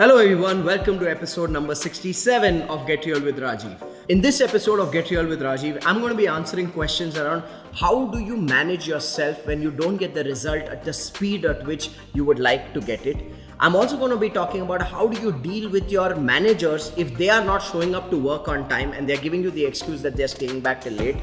Hello everyone, welcome to episode number 67 of Get Real with Rajiv. In this episode of Get Real with Rajiv, I'm going to be answering questions around how do you manage yourself when you don't get the result at the speed at which you would like to get it. I'm also going to be talking about how do you deal with your managers if they are not showing up to work on time and they're giving you the excuse that they're staying back till late.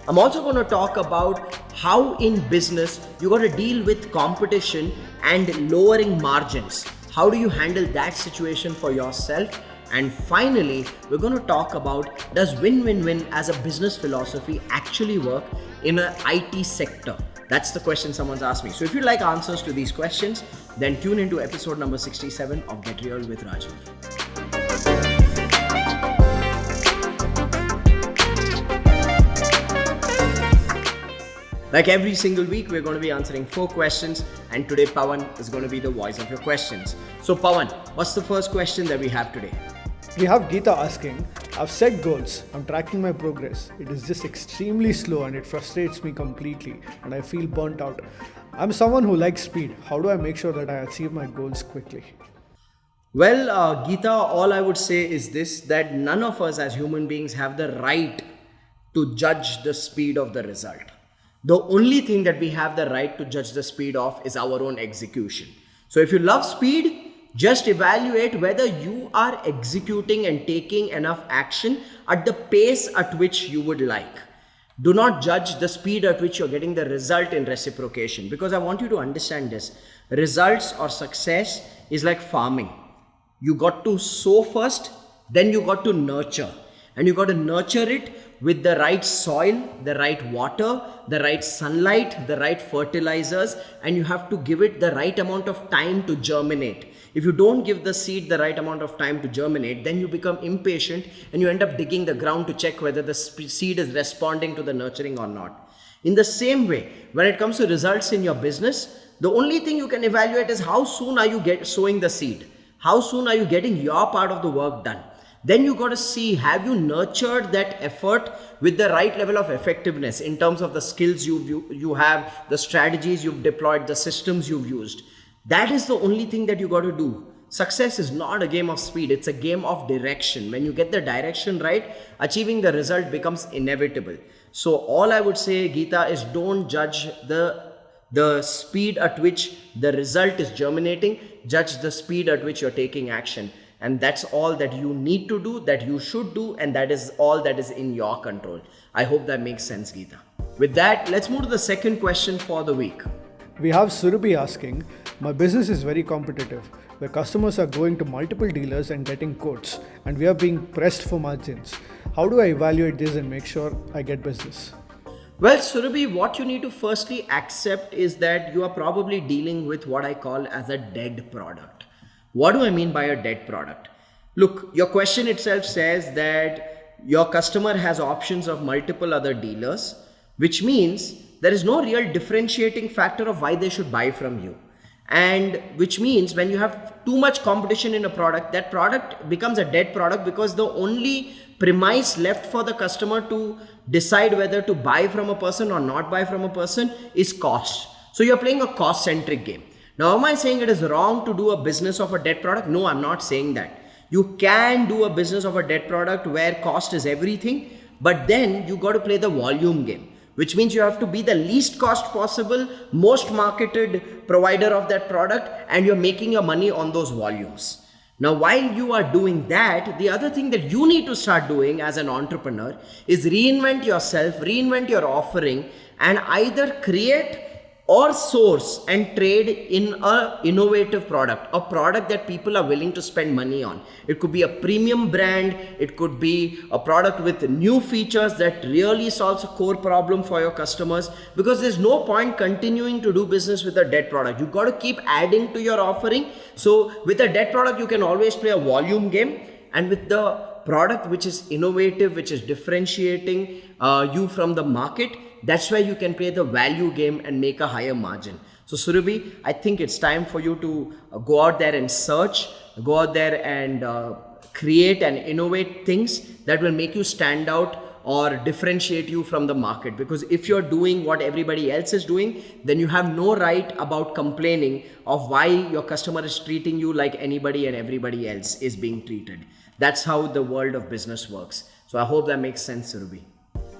I'm also going to talk about how in business you got to deal with competition and lowering margins. How do you handle that situation for yourself? And finally, we're going to talk about does win-win-win as a business philosophy actually work in an IT sector? That's the question someone's asked me. So if you'd like answers to these questions, then tune into episode number 67 of Get Real with Rajiv. Like every single week, we're going to be answering 4 questions, and today Pawan is going to be the voice of your questions. So Pawan, what's the first question that we have today? We have Geeta asking, I've set goals, I'm tracking my progress. It is just extremely slow and it frustrates me completely and I feel burnt out. I'm someone who likes speed. How do I make sure that I achieve my goals quickly? Well, Geeta, all I would say is this, that none of us as human beings have the right to judge the speed of the result. The only thing that we have the right to judge the speed of is our own execution. So if you love speed, just evaluate whether you are executing and taking enough action at the pace at which you would like. Do not judge the speed at which you're getting the result in reciprocation, because I want you to understand this. Results or success is like farming. You got to sow first, then you got to nurture. And you got to nurture it with the right soil, the right water, the right sunlight, the right fertilizers, and you have to give it the right amount of time to germinate. If you don't give the seed the right amount of time to germinate, then you become impatient and you end up digging the ground to check whether the seed is responding to the nurturing or not. In the same way, when it comes to results in your business, the only thing you can evaluate is how soon are you sowing the seed? How soon are you getting your part of the work done? Then you got to see, have you nurtured that effort with the right level of effectiveness in terms of the skills you have, the strategies you've deployed, the systems you've used. That is the only thing that you got to do. Success is not a game of speed, it's a game of direction. When you get the direction right, achieving the result becomes inevitable. So all I would say, Geeta, is don't judge the speed at which the result is germinating, judge the speed at which you're taking action. And that's all that you need to do, that you should do, and that is all that is in your control. I hope that makes sense, Geeta. With that, let's move to the second question for the week. We have Surabhi asking, my business is very competitive, where customers are going to multiple dealers and getting quotes, and we are being pressed for margins. How do I evaluate this and make sure I get business? Well, Surabhi, what you need to firstly accept is that you are probably dealing with what I call as a dead product. What do I mean by a dead product? Look, your question itself says that your customer has options of multiple other dealers, which means there is no real differentiating factor of why they should buy from you. And which means when you have too much competition in a product, that product becomes a dead product because the only premise left for the customer to decide whether to buy from a person or not buy from a person is cost. So you're playing a cost-centric game. Now, am I saying it is wrong to do a business of a dead product? No, I'm not saying that. You can do a business of a dead product where cost is everything, but then you got to play the volume game, which means you have to be the least cost possible, most marketed provider of that product, and you're making your money on those volumes. Now, while you are doing that, the other thing that you need to start doing as an entrepreneur is reinvent yourself, reinvent your offering, and either create or source and trade in an innovative product, a product that people are willing to spend money on. It could be a premium brand, it could be a product with new features that really solves a core problem for your customers, because there's no point continuing to do business with a dead product. You've got to keep adding to your offering. So with a dead product, you can always play a volume game, and with the product which is innovative, which is differentiating you from the market, that's where you can play the value game and make a higher margin. So Surabhi, I think it's time for you to go out there and search, go out there and create and innovate things that will make you stand out or differentiate you from the market. Because if you're doing what everybody else is doing, then you have no right about complaining of why your customer is treating you like anybody and everybody else is being treated. That's how the world of business works. So I hope that makes sense, Ruby.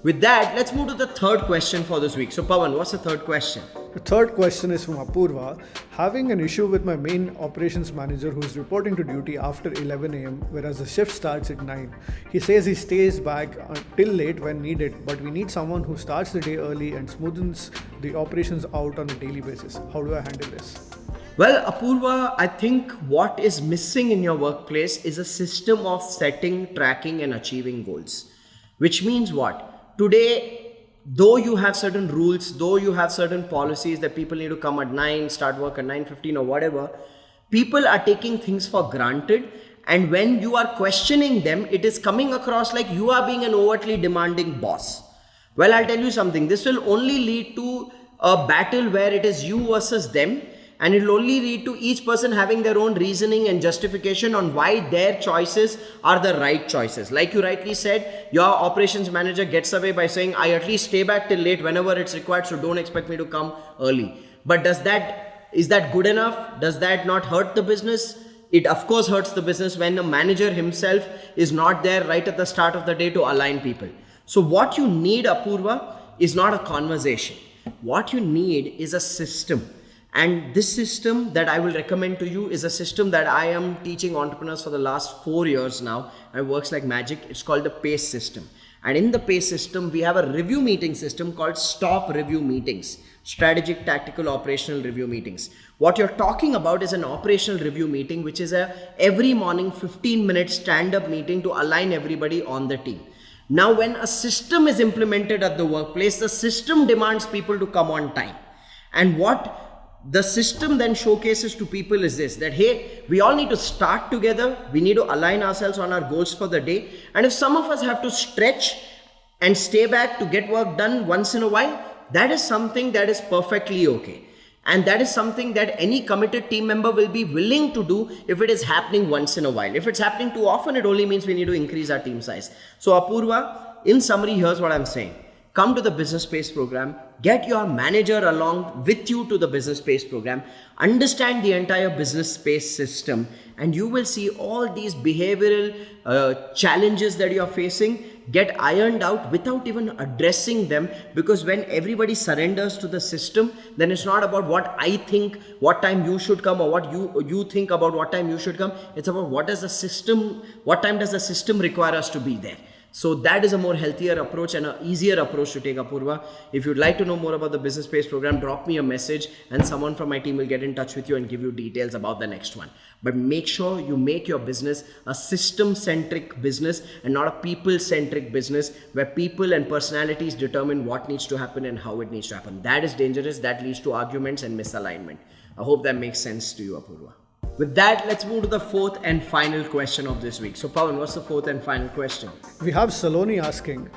With that, let's move to the third question for this week. So Pawan, what's the third question? The third question is from Apurva. Having an issue with my main operations manager who is reporting to duty after 11 am, whereas the shift starts at 9. He says he stays back till late when needed, but we need someone who starts the day early and smoothens the operations out on a daily basis. How do I handle this? Well, Apurva, I think what is missing in your workplace is a system of setting, tracking, and achieving goals. Which means what? Today, though you have certain rules, though you have certain policies that people need to come at 9, start work at 9:15 or whatever, people are taking things for granted. And when you are questioning them, it is coming across like you are being an overtly demanding boss. Well, I'll tell you something. This will only lead to a battle where it is you versus them. And it will only lead to each person having their own reasoning and justification on why their choices are the right choices. Like you rightly said, your operations manager gets away by saying, I at least stay back till late whenever it's required, so don't expect me to come early. But is that good enough? Does that not hurt the business? It of course hurts the business when the manager himself is not there right at the start of the day to align people. So what you need, Apurva, is not a conversation. What you need is a system. And this system that I will recommend to you is a system that I am teaching entrepreneurs for the last 4 years now, and it works like magic. It's called the PACE system. And in the PACE system, we have a review meeting system called STOP review meetings, strategic, tactical, operational review meetings. What you're talking about is an operational review meeting, which is a every morning 15-minute stand-up meeting to align everybody on the team. Now, when a system is implemented at the workplace, the system demands people to come on time. And what the system then showcases to people is this, that hey, we all need to start together, we need to align ourselves on our goals for the day, and if some of us have to stretch and stay back to get work done once in a while, that is something that is perfectly okay. And that is something that any committed team member will be willing to do if it is happening once in a while. If it's happening too often, it only means we need to increase our team size. So Apurva, in summary, here's what I'm saying. Come to the Business Space program, get your manager along with you to the Business Space program, understand the entire Business Space system, and you will see all these behavioral challenges that you're facing get ironed out without even addressing them. Because when everybody surrenders to the system, then it's not about what I think, what time you should come, or what you think about what time you should come. It's about what time does the system require us to be there. So that is a more healthier approach and an easier approach to take, Apurva. If you'd like to know more about the Business Space program, drop me a message and someone from my team will get in touch with you and give you details about the next one. But make sure you make your business a system-centric business and not a people-centric business where people and personalities determine what needs to happen and how it needs to happen. That is dangerous. That leads to arguments and misalignment. I hope that makes sense to you, Apurva. With that, let's move to the fourth and final question of this week. So Pawan, what's the fourth and final question? We have Saloni asking,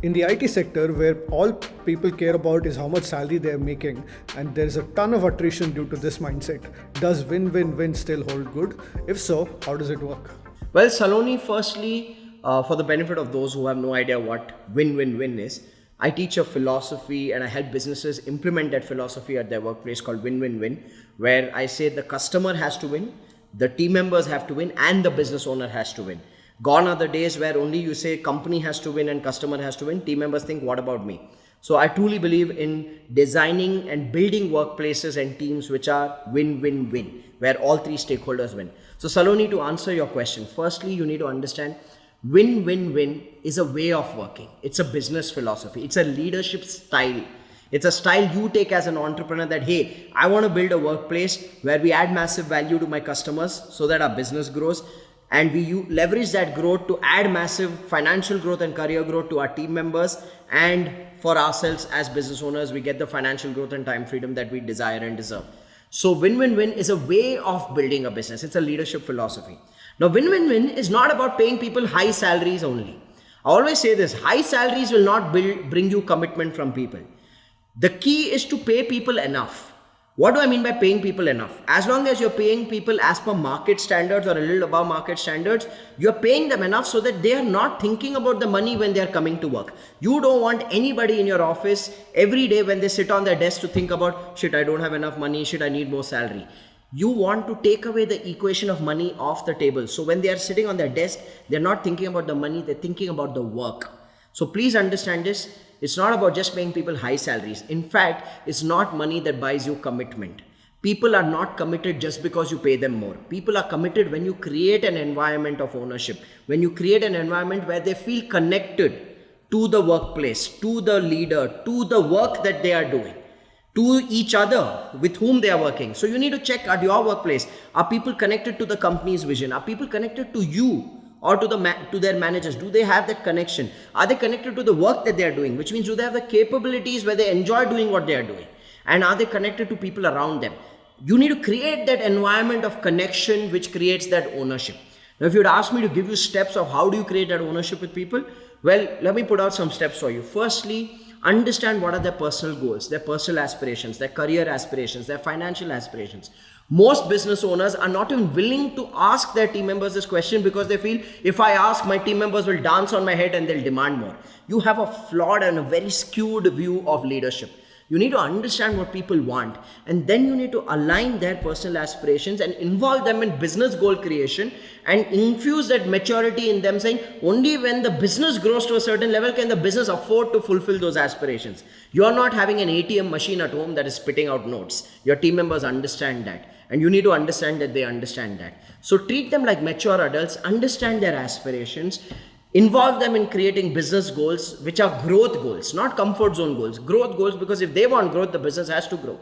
in the IT sector where all people care about is how much salary they are making and there is a ton of attrition due to this mindset, does win-win-win still hold good? If so, how does it work? Well, Saloni, firstly, for the benefit of those who have no idea what win-win-win is, I teach a philosophy and I help businesses implement that philosophy at their workplace called win-win-win, where I say the customer has to win, the team members have to win, and the business owner has to win. Gone are the days where only you say company has to win and customer has to win. Team members think, what about me? So I truly believe in designing and building workplaces and teams which are win-win-win, where all three stakeholders win. So Saloni, to answer your question, firstly, you need to understand win-win-win is a way of working. It's a business philosophy. It's a leadership style. It's a style you take as an entrepreneur that, hey, I want to build a workplace where we add massive value to my customers so that our business grows. And we leverage that growth to add massive financial growth and career growth to our team members. And for ourselves as business owners, we get the financial growth and time freedom that we desire and deserve. So win-win-win is a way of building a business. It's a leadership philosophy. Now, win-win-win is not about paying people high salaries only. I always say this, high salaries will not bring you commitment from people. The key is to pay people enough. What do I mean by paying people enough? As long as you're paying people as per market standards or a little above market standards, you're paying them enough so that they are not thinking about the money when they're coming to work. You don't want anybody in your office every day when they sit on their desk to think about, shit, I don't have enough money, shit, I need more salary. You want to take away the equation of money off the table. So when they are sitting on their desk, they're not thinking about the money, they're thinking about the work. So please understand this. It's not about just paying people high salaries. In fact, it's not money that buys you commitment. People are not committed just because you pay them more. People are committed when you create an environment of ownership, when you create an environment where they feel connected to the workplace, to the leader, to the work that they are doing, to each other with whom they are working. So you need to check at your workplace, are people connected to the company's vision? Are people connected to you or to their managers? Do they have that connection? Are they connected to the work that they are doing? Which means, do they have the capabilities where they enjoy doing what they are doing? And are they connected to people around them? You need to create that environment of connection which creates that ownership. Now, if you'd ask me to give you steps of how do you create that ownership with people, well, let me put out some steps for you. Firstly, understand what are their personal goals, their personal aspirations, their career aspirations, their financial aspirations. Most business owners are not even willing to ask their team members this question because they feel, if I ask, my team members will dance on my head and they'll demand more. You have a flawed and a very skewed view of leadership. You need to understand what people want, and then you need to align their personal aspirations and involve them in business goal creation and infuse that maturity in them, saying only when the business grows to a certain level can the business afford to fulfill those aspirations. You are not having an ATM machine at home that is spitting out notes. Your team members understand that, and you need to understand that they understand that. So treat them like mature adults, understand their aspirations, involve them in creating business goals which are growth goals, not comfort zone goals, growth goals, because if they want growth, the business has to grow.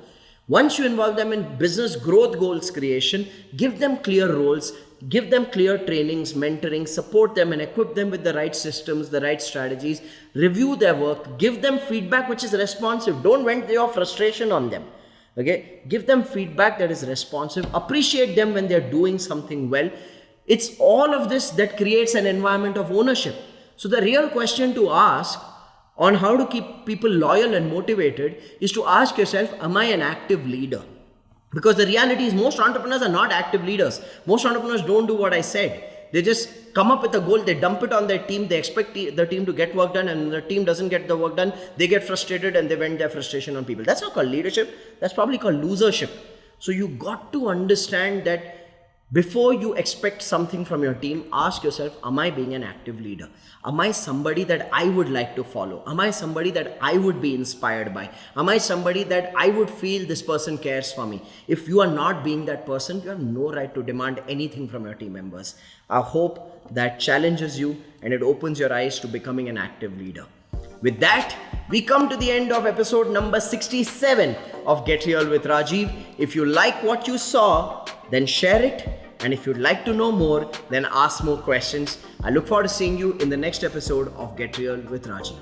Once you involve them in business growth goals creation, give them clear roles, give them clear trainings, mentoring, support them and equip them with the right systems, the right strategies, review their work, give them feedback which is responsive. Don't vent your frustration on them. Okay, give them feedback that is responsive, appreciate them when they're doing something well. It's all of this that creates an environment of ownership. So the real question to ask on how to keep people loyal and motivated is to ask yourself, am I an active leader? Because the reality is most entrepreneurs are not active leaders. Most entrepreneurs don't do what I said. They just come up with a goal, they dump it on their team, they expect the team to get work done, and when the team doesn't get the work done, they get frustrated and they vent their frustration on people. That's not called leadership, that's probably called losership. So you got to understand that before you expect something from your team, ask yourself, am I being an active leader? Am I somebody that I would like to follow? Am I somebody that I would be inspired by? Am I somebody that I would feel this person cares for me? If you are not being that person, you have no right to demand anything from your team members. I hope that challenges you and it opens your eyes to becoming an active leader. With that, we come to the end of episode number 67 of Get Real with Rajiv. If you like what you saw, then share it. And if you'd like to know more, then ask more questions. I look forward to seeing you in the next episode of Get Real with Rajiv.